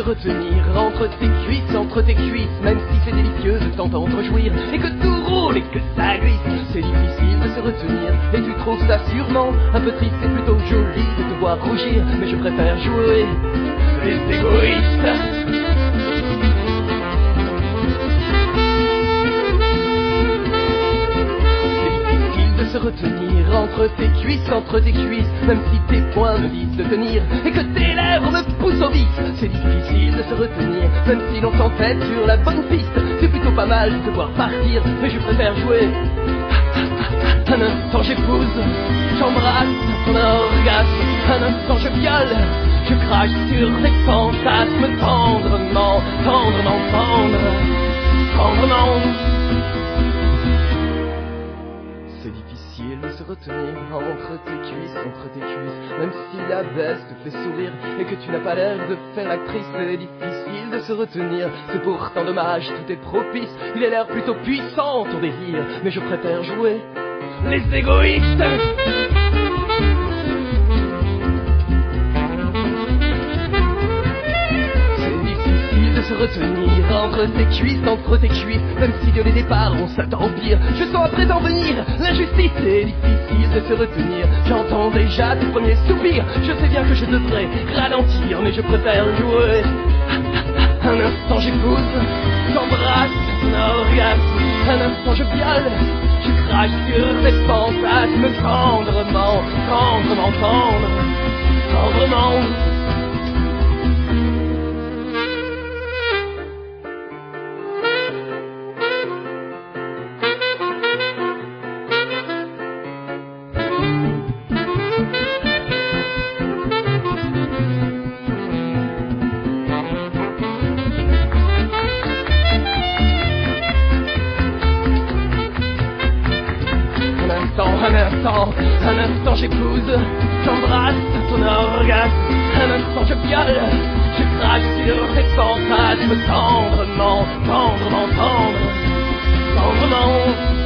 retenir entre tes cuisses, même si c'est délicieux de t'entendre jouir, et que tout roule et que ça glisse, c'est difficile de se retenir, et tu trouves ça sûrement un peu triste et plutôt joli de te voir rougir, mais je préfère jouer les égoïstes. Se retenir entre tes cuisses, même si tes poings me disent de tenir et que tes lèvres me poussent au vice. C'est difficile de se retenir, même si l'on s'entête sur la bonne piste. C'est plutôt pas mal de te voir partir, mais je préfère jouer. Un instant j'épouse, j'embrasse ton orgasme. Un instant je viole, je crache sur tes fantasmes tendrement, tendrement, tendrement. De se retenir entre tes cuisses, même si la baisse te fait sourire et que tu n'as pas l'air de faire l'actrice, c'est difficile de se retenir, c'est pourtant dommage, tout est propice, il a l'air plutôt puissant ton délire, mais je préfère jouer les égoïstes. Se retenir entre tes cuisses, même si dès le départ on s'attend au pire. Je sens à présent venir l'injustice, c'est difficile de se retenir. J'entends déjà tes premiers soupirs, je sais bien que je devrais ralentir, mais je préfère jouer. Un instant j'épouse, j'embrasse ton orgasme. Un instant je viole, je crache sur tes fantasmes tendrement, tendrement, tendrement. Un instant j'épouse, j'embrasse ton orgasme. Un instant je viole, je crache sur tes fantasmes tendrement, tendrement, tendrement.